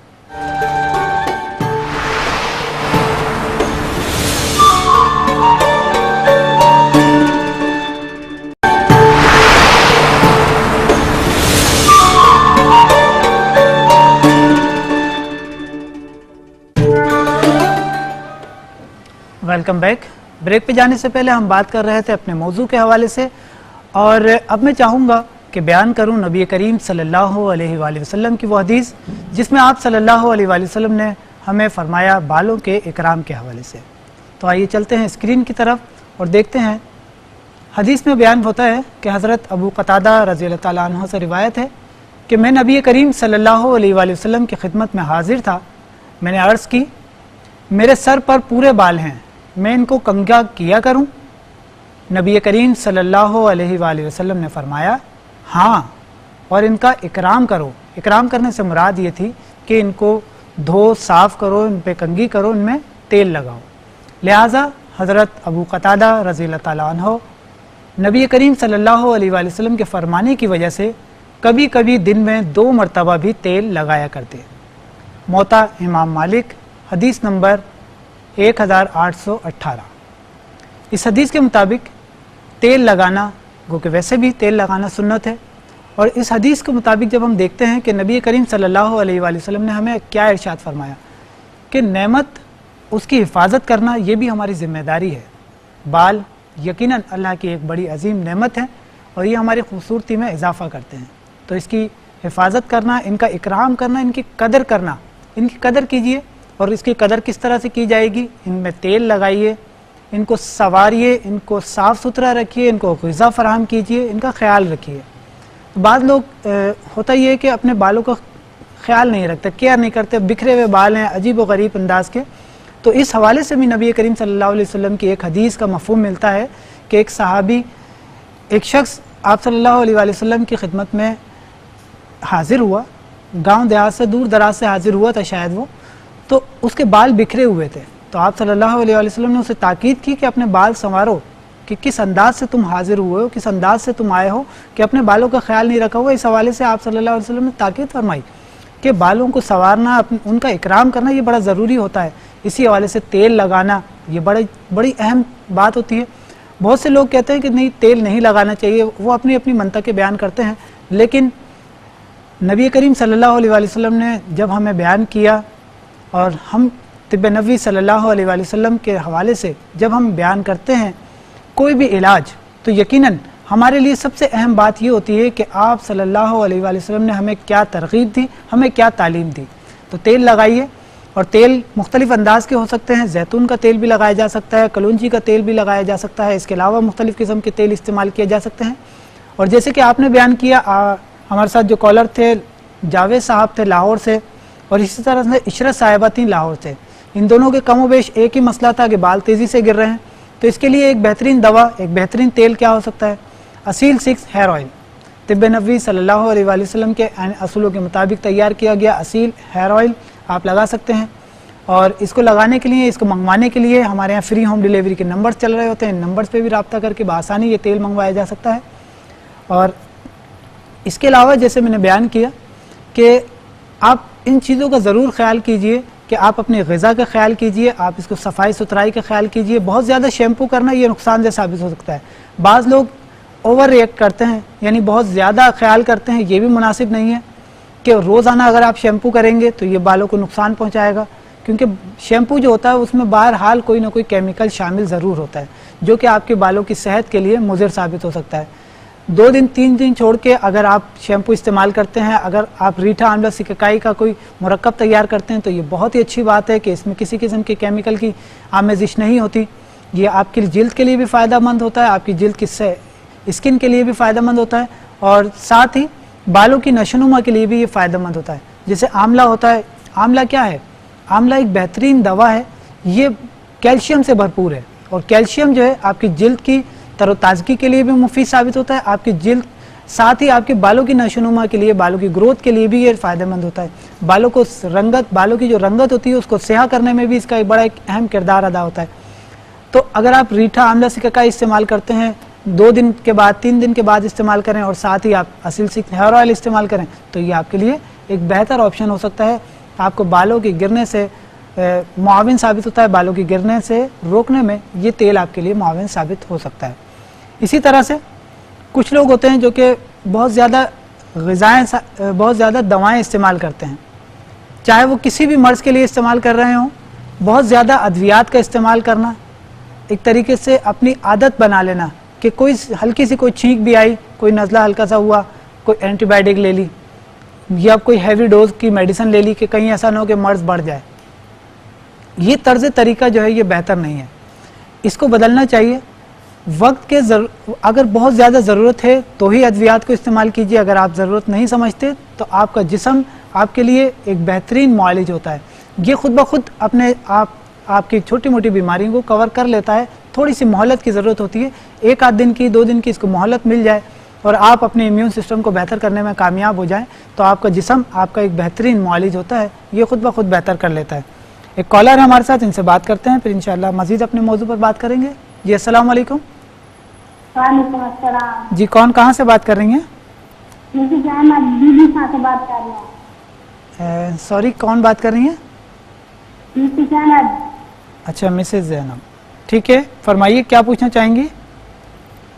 Welcome back. ब्रेक पे जाने से पहले हम बात कर रहे थे अपने मौजू के हवाले से, और अब मैं चाहूँगा कि बयान करूँ नबी करीम सल्लल्लाहु अलैहि वसल्लम की वो हदीस जिसमें आप सल्लल्लाहु अलैहि वसल्लम ने हमें फरमाया बालों के इकराम के हवाले से। तो आइए चलते हैं स्क्रीन की तरफ और देखते हैं। हदीस में बयान होता है कि हज़रत अबू कतादा रज़ियल्लाहु ताला अन्हु से रिवायत है कि मैं नबी करीम सल्लल्लाहु अलैहि वसल्लम की खिदमत में हाजिर था। मैंने अर्ज़ की, मेरे सर पर पूरे बाल हैं, मैं इनको कंघा किया करूं? नबी करीम सल्लल्लाहु अलैहि वसल्लम ने फरमाया, हाँ, और इनका इकराम करो। इकराम करने से मुराद ये थी कि इनको धो साफ़ करो, इन पे कंघी करो, इनमें तेल लगाओ। लिहाजा हज़रत अबू कतादा रज़ियल्लाहु ताला अन्हु नबी करीम सल्लल्लाहु अलैहि वसल्लम के फरमाने की वजह से कभी कभी दिन में 2 मरतबा भी तेल लगाया करते। मोता इमाम मालिक हदीस नंबर 1818। इस हदीस के मुताबिक तेल लगाना, गो कि वैसे भी तेल लगाना सुन्नत है, और इस हदीस के मुताबिक जब हम देखते हैं कि नबी करीम सल्लल्लाहु अलैहि वसल्लम ने हमें क्या इरशाद फरमाया कि नेमत उसकी हिफाजत करना ये भी हमारी ज़िम्मेदारी है। बाल यकीनन अल्लाह की एक बड़ी अजीम नेमत है और ये हमारी खूबसूरती में इजाफ़ा करते हैं, तो इसकी हिफाजत करना, इनका इकराम करना, इनकी कदर करना, इनकी कदर कीजिए। और इसकी कदर किस तरह से की जाएगी? इनमें तेल लगाइए, इनको संवारिए, इनको साफ़ सुथरा रखिए, इनको ग़िज़ा फराहम कीजिए, इनका ख्याल रखिए। तो बाद लोग होता ये है कि अपने बालों का ख्याल नहीं रखते, केयर नहीं करते, बिखरे हुए बाल हैं अजीब व गरीब अंदाज के। तो इस हवाले से भी नबी करीम सल्लल्लाहु अलैहि वसल्लम की एक हदीस का मफ़हूम मिलता है कि एक सहाबी, एक शख्स आप सल्लल्लाहु अलैहि वसल्लम की खिदमत में हाजिर हुआ, गांव देहात से दूर दराज से हाजिर हुआ था शायद वो, तो उसके बाल बिखरे हुए थे। तो आप सल्लल्लाहु अलैहि वसल्लम ने उसे ताकीद की कि अपने बाल संवारो, कि किस अंदाज से तुम हाजिर हुए हो, किस अंदाज से तुम आए हो, कि अपने बालों का ख्याल नहीं रखा हुआ। इस हवाले से आप सल्लल्लाहु अलैहि वसल्लम ने ताकीद फरमाई कि बालों को संवारना, उनका इकराम करना ये बड़ा ज़रूरी होता है। इसी हवाले से तेल लगाना ये बड़ी अहम बात होती है। बहुत से लोग कहते हैं कि नहीं, तेल नहीं लगाना चाहिए, वो अपनी अपनी मंतक़े बयान करते हैं, लेकिन नबी करीम सल्लल्लाहु अलैहि वसल्लम ने जब हमें बयान किया और हम तिब्ब नबवी सल्लल्लाहु अलैहि वसल्लम के हवाले से जब हम बयान करते हैं कोई भी इलाज, तो यकीनन हमारे लिए सबसे अहम बात ये होती है कि आप सल्लल्लाहु अलैहि वसल्लम ने हमें क्या तरगीब दी, हमें क्या तालीम दी। तो तेल लगाइए, और तेल मुख्तलिफ़ अंदाज के हो सकते हैं। जैतून का तेल भी लगाया जा सकता है, कलौंजी का तेल भी लगाया जा सकता है, इसके अलावा मुख्तलिफ़ किस्म के तेल इस्तेमाल किए जा सकते हैं। और जैसे कि आपने बयान किया, हमारे साथ जो कॉलर थे जावेद साहब थे लाहौर से, और इसी तरह से इशरत साहिबा थी लाहौर से। इन दोनों के कमो बेश एक ही मसला था कि बाल तेज़ी से गिर रहे हैं। तो इसके लिए एक बेहतरीन दवा, एक बेहतरीन तेल क्या हो सकता है? असील 6 हेयर ऑयल, तिब्ब नबवी सल्लल्लाहु अलैहि वसल्लम के असूलों के मुताबिक तैयार किया गया असील हेयर ऑयल आप लगा सकते हैं। और इसको लगाने के लिए, इसको मंगवाने के लिए हमारे यहाँ फ्री होम डिलीवरी के नंबर्स चल रहे होते हैं। इन नंबर्स पे भी रब्ता करके बआसानी ये तेल मंगवाया जा सकता है। और इसके अलावा जैसे मैंने बयान किया कि आप इन चीज़ों का ज़रूर ख्याल कीजिए कि आप अपनी ग़िज़ा का ख्याल कीजिए, आप इसको सफाई सुथराई का ख्याल कीजिए। बहुत ज़्यादा शैम्पू करना ये नुकसानदेह साबित हो सकता है। बाज़ लोग ओवर रिएक्ट करते हैं, यानी बहुत ज़्यादा ख्याल करते हैं, ये भी मुनासिब नहीं है कि रोज़ाना अगर आप शैम्पू करेंगे तो ये बालों को नुकसान पहुँचाएगा, क्योंकि शैम्पू जो होता है उसमें बहरहाल कोई ना कोई केमिकल शामिल ज़रूर होता है जो कि आपके बालों की सेहत के लिए मुज़िर साबित हो सकता है। 2 दिन 3 दिन छोड़ के अगर आप शैम्पू इस्तेमाल करते हैं, अगर आप रीठा आंवला सिकाई का कोई मुरक्कब तैयार करते हैं, तो ये बहुत ही अच्छी बात है कि इसमें किसी किस्म के केमिकल की आमेजिश नहीं होती। ये आपकी जिल्द के लिए भी फ़ायदेमंद होता है, आपकी जिल्द की स्किन के लिए भी फ़ायदेमंद होता है, और साथ ही बालों की नशोनुमा के लिए भी ये फ़ायदेमंद होता है। जैसे आंवला होता है, आंवला क्या है? आंवला एक बेहतरीन दवा है, ये कैल्शियम से भरपूर है, और कैल्शियम जो है आपकी जिल्द की तरोताज़गी के लिए भी मुफीद साबित होता है, आपकी जिल्द, साथ ही आपके बालों की नशोनुमा के लिए, बालों की ग्रोथ के लिए भी ये फ़ायदेमंद होता है। बालों को बालों की जो रंगत होती है उसको स्याह करने में भी इसका एक बड़ा अहम किरदार अदा होता है। तो अगर आप रीठा आंवला सिकाई इस्तेमाल करते हैं, 2 दिन के बाद 3 दिन के बाद इस्तेमाल करें, और साथ ही आप असील 6 हेयर ऑयल इस्तेमाल करें, तो ये आपके लिए एक बेहतर ऑप्शन हो सकता है। आपको बालों के गिरने से मुआविन साबित होता है, बालों के गिरने से रोकने में ये तेल आपके लिए मुआविन साबित हो सकता है। इसी तरह से कुछ लोग होते हैं जो कि बहुत ज़्यादा दवाएं इस्तेमाल करते हैं, चाहे वो किसी भी मर्ज़ के लिए इस्तेमाल कर रहे हों। बहुत ज़्यादा अद्वियात का इस्तेमाल करना, ایک طریقے سے اپنی عادت بنا لینا کہ کوئی ہلکی سی کوئی چھینک بھی آئی, کوئی نزلہ ہلکا سا ہوا, کوئی اینٹی بائیوٹک لے لی یا کوئی ہیوی ڈوز کی میڈیسن لے لی کہ کہیں ایسا نہ ہو کہ مرض بڑھ جائے. یہ طرز طریقہ جو ہے یہ بہتر نہیں ہے, اس کو بدلنا چاہیے. وقت کے اگر بہت زیادہ ضرورت ہے تو ہی ادویات کو استعمال کیجیے, اگر آپ ضرورت نہیں سمجھتے تو آپ کا جسم آپ کے لیے ایک بہترین معالج ہوتا ہے. یہ خود بخود اپنے آپ کی چھوٹی موٹی بیماریوں کو کور کر لیتا ہے. تھوڑی سی مہلت کی ضرورت ہوتی ہے, 1 آدھ دن کی 2 دن کی اس کو مہلت مل جائے اور آپ اپنے امیون سسٹم کو بہتر کرنے میں کامیاب ہو جائیں تو آپ کا جسم آپ کا ایک بہترین معالج ہوتا ہے, یہ خود بخود بہتر کر لیتا ہے. ایک کالر ہے ہمارے ساتھ, ان سے بات کرتے ہیں, پھر انشاءاللہ مزید اپنے موضوع پر بات کریں گے. جی السلام علیکم. وعلیکم السلام. جی کون کہاں سے بات کر رہی ہیں؟ سے بات کر رہے ہیں. سوری کون بات کر رہی ہیں؟ زینب. اچھا مسز زینب, ٹھیک ہے, فرمائیے کیا پوچھنا چاہیں گی؟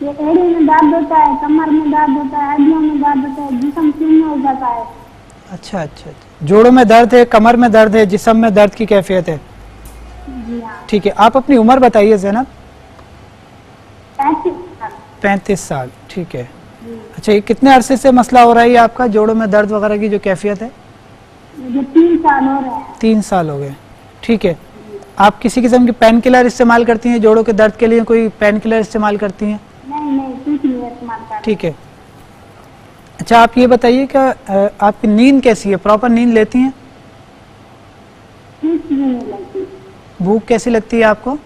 یہ ایڑی میں درد ہوتا ہے, کمر میں درد ہوتا ہے, ہڈیوں میں درد ہوتا ہے, جسم سونے ہو جاتا ہے. اچھا, جوڑوں میں درد ہے, کمر میں درد ہے, جسم میں درد کی کیفیت ہے. جی ہاں. ٹھیک ہے, آپ اپنی عمر بتائیے زینب. 35 سال. 35 سال, ٹھیک ہے. اچھا, یہ کتنے عرصے سے مسئلہ ہو رہا ہے آپ کا جوڑوں میں درد وغیرہ کی جو کیفیت ہے؟ مجھے 3 سال ہو رہے ہیں. 3 سال ہو گئے, ٹھیک ہے. آپ کسی قسم کی پین کلر استعمال کرتی ہیں جوڑوں کے درد کے لیے؟ کوئی پین کلر استعمال کرتی ہیں؟ نہیں کچھ نہیں استعمال کرتے. ٹھیک ہے. اچھا آپ یہ بتائیے کہ آپ کی نیند کیسی ہے, پراپر نیند لیتی ہیں؟ کچھ بھی نہیں لگتی. بھوک کیسی لگتی ہے آپ کو؟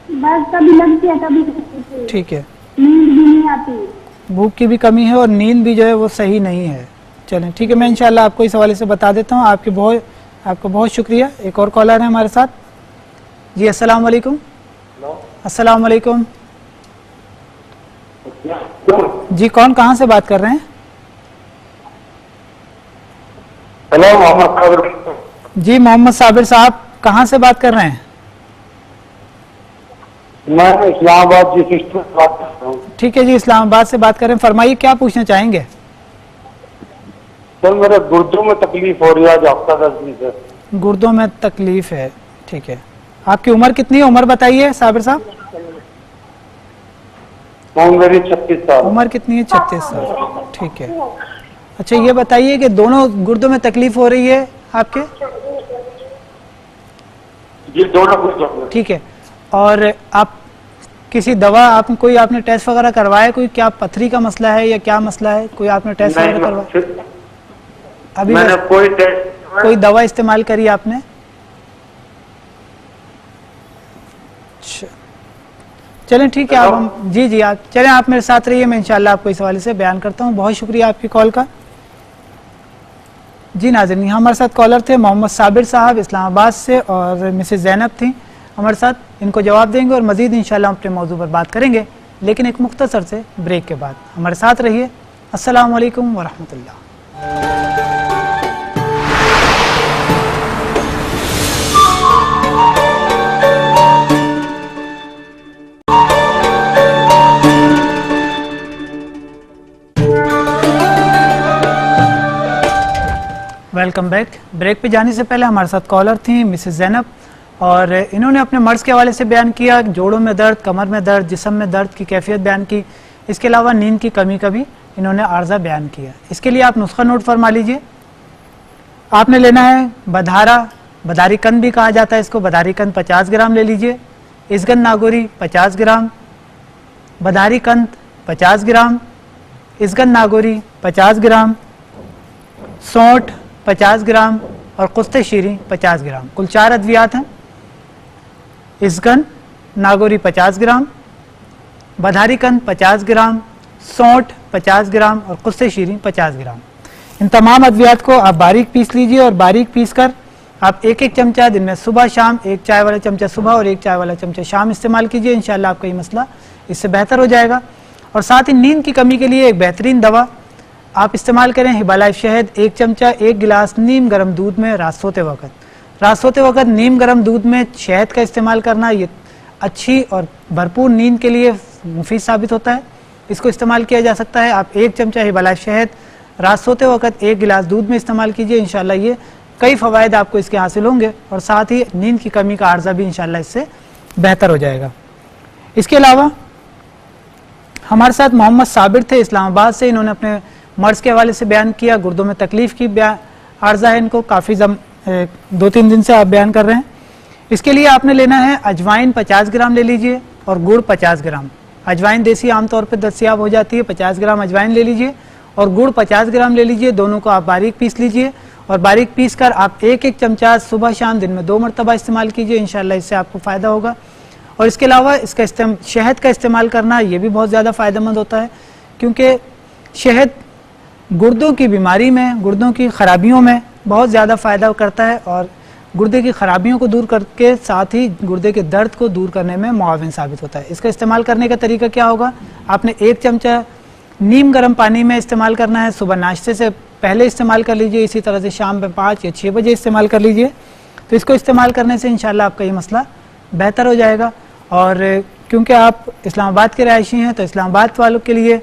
بس کبھی لگتی ہے کبھی نہیں. ٹھیک ہے. نیند بھی نہیں آتی. بھوک کی بھی کمی ہے اور نیند بھی جو ہے وہ صحیح نہیں ہے. چلیں ٹھیک ہے, میں انشاءاللہ آپ کو اس حوالے سے بتا دیتا ہوں. آپ کو بہت شکریہ. ایک اور کالر ہے ہمارے ساتھ. جی السلام علیکم. السلام علیکم. جی کون کہاں سے بات کر رہے ہیں؟ ہلو محمد صابر. جی محمد صابر صاحب کہاں سے بات کر رہے ہیں؟ میں اسلام آباد جی سسٹم سے بات کر رہا ہوں. ٹھیک ہے جی, اسلام آباد سے بات کر رہے ہیں, فرمائیے کیا پوچھنا چاہیں گے؟ سر میرے گردوں میں تکلیف ہو رہی ہے آج ہفتہ 10 دن سے. گردوں میں تکلیف ہے, ٹھیک ہے. آپ کی عمر کتنی ہے, عمر بتائیے صابر صاحب. میری 36 سال. عمر کتنی ہے؟ 36 سال, ٹھیک ہے. اچھا یہ بتائیے کہ دونوں گردوں میں تکلیف ہو رہی ہے آپ کے؟ جی دونوں گردوں میں. ٹھیک ہے. اور آپ کسی دوا آپ نے ٹیسٹ وغیرہ کروایا, کوئی کیا پتھری کا مسئلہ ہے یا کیا مسئلہ ہے, کوئی آپ نے ٹیسٹ وغیرہ کروایا؟ ابھی میں نے کوئی دوا استعمال کری آپ نے؟ چلیں ٹھیک ہے. آپ جی آپ چلیں, آپ میرے ساتھ رہیے, میں انشاءاللہ آپ کو اس حوالے سے بیان کرتا ہوں. بہت شکریہ آپ کی کال کا. جی ناظرین, ہمارے ساتھ کالر تھے محمد صابر صاحب اسلام آباد سے, اور مسز زینب تھیں ہمارے ساتھ. ان کو جواب دیں گے اور مزید انشاءاللہ اپنے موضوع پر بات کریں گے, لیکن ایک مختصر سے بریک کے بعد. ہمارے ساتھ رہیے. السلام علیکم ورحمۃ اللہ. Welcome back. بریک پہ جانے سے پہلے ہمارے ساتھ کالر تھیں مسز زینب, اور انہوں نے اپنے مرض کے حوالے سے بیان کیا, جوڑوں میں درد, کمر میں درد, جسم میں درد کی کیفیت بیان کی. اس کے علاوہ نیند کی کمی کا بھی انہوں نے عارضہ بیان کیا. اس کے لیے آپ نسخہ نوٹ فرما لیجئے. آپ نے لینا ہے بداری کند بھی کہا جاتا ہے اس کو, بداری کند 50 گرام لے لیجئے. اسگن ناگوری 50 گرام, بداری کند 50 گرام, اسگن ناگوری 50 گرام, سونٹ 50 گرام اور قسط شیریں 50 گرام. کل 4 ادویات ہیں. اسگن ناگوری 50 گرام, بداری کند 50 گرام, سونٹ 50 گرام اور قسط شیریں 50 گرام. ان تمام ادویات کو آپ باریک پیس لیجئے, اور باریک پیس کر آپ ایک چمچہ دن میں صبح شام, 1 چائے والا چمچہ صبح اور 1 چائے والا چمچہ شام استعمال کیجئے. انشاءاللہ آپ کا یہ مسئلہ اس سے بہتر ہو جائے گا. اور ساتھ ہی نیند کی کمی کے لیے ایک بہترین دوا آپ استعمال کریں, ہبا لائف شہد 1 چمچہ 1 گلاس نیم گرم دودھ میں رات سوتے وقت نیم گرم دودھ میں شہد کا استعمال کرنا, یہ اچھی اور بھرپور نیند کے لیے مفید ثابت ہوتا ہے. اس کو استعمال کیا جا سکتا ہے. آپ 1 چمچہ ہبا لائف شہد رات سوتے وقت 1 گلاس دودھ میں استعمال کیجئے. انشاءاللہ یہ کئی فوائد آپ کو اس کے حاصل ہوں گے, اور ساتھ ہی نیند کی کمی کا عارضہ بھی انشاءاللہ اس سے بہتر ہو جائے گا۔ اس کے علاوہ ہمارے ساتھ محمد صابر تھے اسلام آباد سے، انہوں نے اپنے مرض کے حوالے سے بیان کیا، گردوں میں تکلیف کی عرضہ ہے ان کو، کافی 2-3 دن سے آپ بیان کر رہے ہیں۔ اس کے لیے آپ نے لینا ہے اجوائن 50 گرام لے لیجئے اور گڑ 50 گرام۔ اجوائن دیسی عام طور پہ دستیاب ہو جاتی ہے، 50 گرام اجوائن لے لیجئے اور گڑ 50 گرام لے لیجئے، دونوں کو آپ باریک پیس لیجئے اور باریک پیس کر آپ ایک چمچہ صبح شام دن میں 2 مرتبہ استعمال کیجئے، انشاءاللہ اس سے آپ کو فائدہ ہوگا۔ اور اس کے علاوہ اس کا شہد کا استعمال کرنا یہ بھی بہت زیادہ فائدہ مند ہوتا ہے، کیونکہ شہد گردوں کی بیماری میں، گردوں کی خرابیوں میں بہت زیادہ فائدہ کرتا ہے اور گردے کی خرابیوں کو دور کر کے ساتھ ہی گردے کے درد کو دور کرنے میں معاون ثابت ہوتا ہے۔ اس کا استعمال کرنے کا طریقہ کیا ہوگا؟ آپ نے 1 چمچہ نیم گرم پانی میں استعمال کرنا ہے، صبح ناشتے سے پہلے استعمال کر لیجئے، اسی طرح سے شام میں 5 یا 6 بجے استعمال کر لیجئے۔ تو اس کو استعمال کرنے سے انشاءاللہ آپ کا یہ مسئلہ بہتر ہو جائے گا۔ اور کیونکہ آپ اسلام آباد کے رہائشی ہیں تو اسلام آباد والوں کے لیے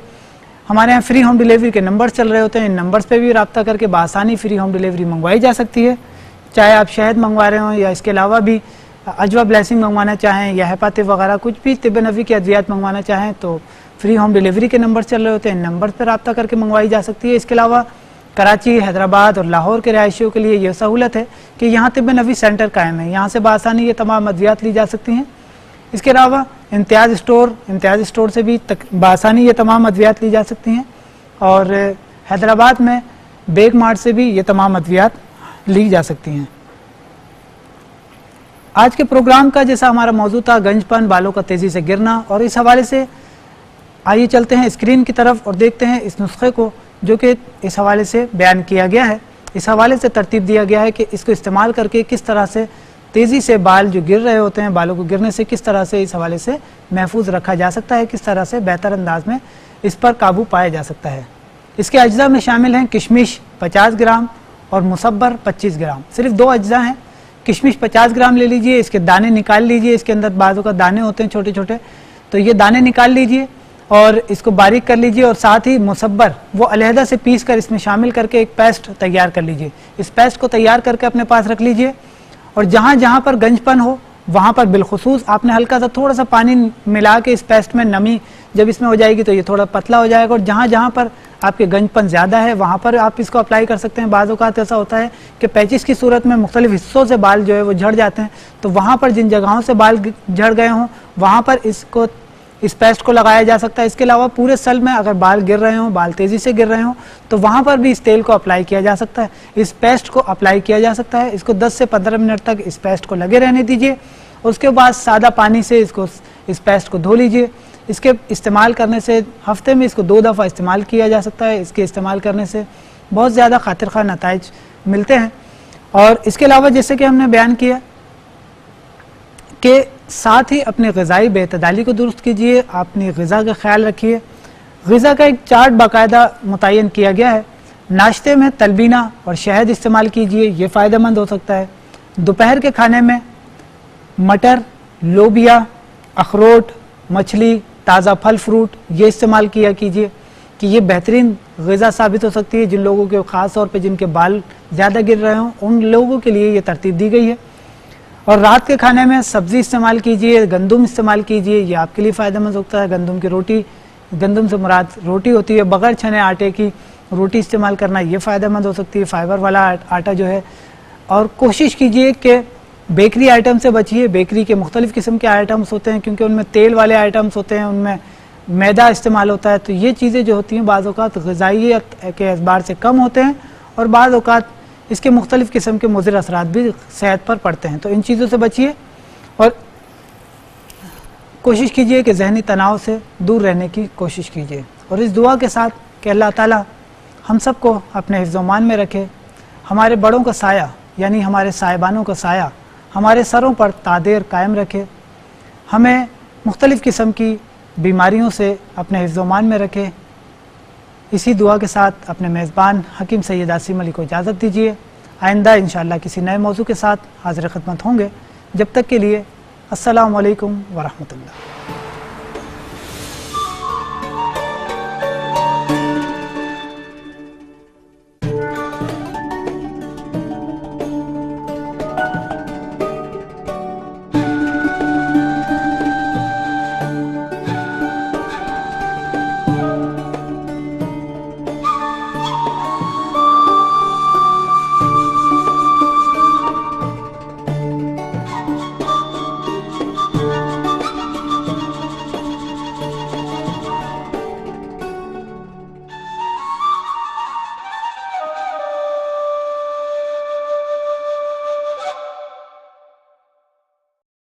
ہمارے یہاں فری ہوم ڈیلیوری کے نمبر چل رہے ہوتے ہیں، ان نمبرز پہ بھی رابطہ کر کے بآسانی فری ہوم ڈیلیوری منگوائی جا سکتی ہے، چاہے آپ شہد منگوا رہے ہوں یا اس کے علاوہ بھی اجوا بلیسنگ منگوانا چاہیں یا ہیپاٹک وغیرہ کچھ بھی طب نبوی کی ادویات منگوانا چاہیں تو فری ہوم ڈیلیوری کے نمبر چل رہے ہوتے ہیں، ان نمبرز پہ رابطہ کر کے منگوائی جا سکتی ہے۔ اس کے علاوہ کراچی، حیدرآباد اور لاہور کے رہائشیوں کے لیے یہ سہولت ہے کہ یہاں طب نبوی سینٹر قائم ہے، یہاں سے بآسانی یہ تمام ادویات لی جا سکتی ہیں۔ اس کے علاوہ امتیاز اسٹور سے بھی بآسانی یہ تمام ادویات لی جا سکتی ہیں، اور حیدرآباد میں بیگ مارٹ سے بھی یہ تمام ادویات لی جا سکتی ہیں۔ آج کے پروگرام کا جیسا ہمارا موضوع تھا گنج پن، بالوں کا تیزی سے گرنا، اور اس حوالے سے آئیے چلتے ہیں اسکرین کی طرف اور دیکھتے ہیں اس نسخے کو جو کہ اس حوالے سے بیان کیا گیا ہے، اس حوالے سے ترتیب دیا گیا ہے کہ اس کو استعمال کر کے کس طرح سے تیزی سے بال جو گر رہے ہوتے ہیں، بالوں کو گرنے سے کس طرح سے اس حوالے سے محفوظ رکھا جا سکتا ہے، کس طرح سے بہتر انداز میں اس پر قابو پایا جا سکتا ہے۔ اس کے اجزاء میں شامل ہیں کشمش 50 گرام اور مصبر 25 گرام، صرف 2 اجزاء ہیں۔ کشمش 50 گرام لے لیجئے، اس کے دانے نکال لیجئے، اس کے اندر بعضوں کا دانے ہوتے ہیں چھوٹے چھوٹے، تو یہ دانے نکال لیجئے اور اس کو باریک کر لیجئے، اور ساتھ ہی مصبر وہ علیحدہ سے پیس کر اس میں شامل کر کے ایک پیسٹ تیار کر لیجئے۔ اس پیسٹ کو تیار کر کے اپنے پاس رکھ لیجئے، اور جہاں جہاں پر گنج پن ہو وہاں پر بالخصوص آپ نے ہلکا سا تھوڑا سا پانی ملا کے اس پیسٹ میں، نمی جب اس میں ہو جائے گی تو یہ تھوڑا پتلا ہو جائے گا، اور جہاں جہاں پر آپ کے گنج پن زیادہ ہے وہاں پر آپ اس کو اپلائی کر سکتے ہیں۔ بعض اوقات ایسا ہوتا ہے کہ پیچز کی صورت میں مختلف حصوں سے بال جو ہے وہ جھڑ جاتے ہیں، تو وہاں پر جن جگہوں سے بال جھڑ گئے ہوں وہاں پر اس پیسٹ کو لگایا جا سکتا ہے۔ اس کے علاوہ پورے سل میں اگر بال گر رہے ہوں، بال تیزی سے گر رہے ہوں، تو وہاں پر بھی اس تیل کو اپلائی کیا جا سکتا ہے، اس پیسٹ کو اپلائی کیا جا سکتا ہے۔ اس کو 10 سے 15 منٹ تک اس پیسٹ کو لگے رہنے دیجیے، اس کے بعد سادہ پانی سے اس پیسٹ کو دھو لیجیے۔ اس کے استعمال کرنے سے ہفتے میں اس کو 2 دفعہ استعمال کیا جا سکتا ہے، اس کے استعمال کرنے سے بہت زیادہ خاطر خواہ نتائج ملتے ہیں۔ اور اس کے علاوہ جیسے کہ ہم نے بیان کیا کہ ساتھ ہی اپنے غذائی بے اعتدالی کو درست کیجیے، اپنی غذا کا خیال رکھیے۔ غذا کا ایک چارٹ باقاعدہ متعین کیا گیا ہے، ناشتے میں تلبینہ اور شہد استعمال کیجیے، یہ فائدہ مند ہو سکتا ہے۔ دوپہر کے کھانے میں مٹر، لوبیا، اخروٹ، مچھلی، تازہ پھل فروٹ یہ استعمال کیا کیجیے کہ یہ بہترین غذا ثابت ہو سکتی ہے۔ جن لوگوں کے خاص طور پہ جن کے بال زیادہ گر رہے ہوں ان لوگوں کے لیے یہ ترتیب دی گئی ہے۔ اور رات کے کھانے میں سبزی استعمال کیجیے، گندم استعمال کیجیے، یہ آپ کے لیے فائدہ مند ہوتا ہے۔ گندم کی روٹی، گندم سے مراد روٹی ہوتی ہے، بغیر چھنے آٹے کی روٹی استعمال کرنا یہ فائدہ مند ہو سکتی ہے، فائبر والا آٹا جو ہے۔ اور کوشش کیجیے کہ بیکری آئٹم سے بچیے، بیکری کے مختلف قسم کے آئٹمس ہوتے ہیں کیونکہ ان میں تیل والے آئٹمس ہوتے ہیں، ان میں میدا استعمال ہوتا ہے، تو یہ چیزیں جو ہوتی ہیں بعض اوقات غذائیت کے اعتبار سے کم ہوتے ہیں اور بعض اوقات اس کے مختلف قسم کے مضر اثرات بھی صحت پر پڑتے ہیں، تو ان چیزوں سے بچیے اور کوشش کیجیے کہ ذہنی تناؤ سے دور رہنے کی کوشش کیجیے۔ اور اس دعا کے ساتھ کہ اللہ تعالی ہم سب کو اپنے حفظ و امان میں رکھے، ہمارے بڑوں کا سایہ یعنی ہمارے صاحبانوں کا سایہ ہمارے سروں پر تادیر قائم رکھے، ہمیں مختلف قسم کی بیماریوں سے اپنے حفظ و امان میں رکھے۔ اسی دعا کے ساتھ اپنے میزبان حکیم سید عاصم علی کو اجازت دیجیے، آئندہ انشاءاللہ کسی نئے موضوع کے ساتھ حاضر خدمت ہوں گے، جب تک کے لیے السلام علیکم ورحمۃ اللہ۔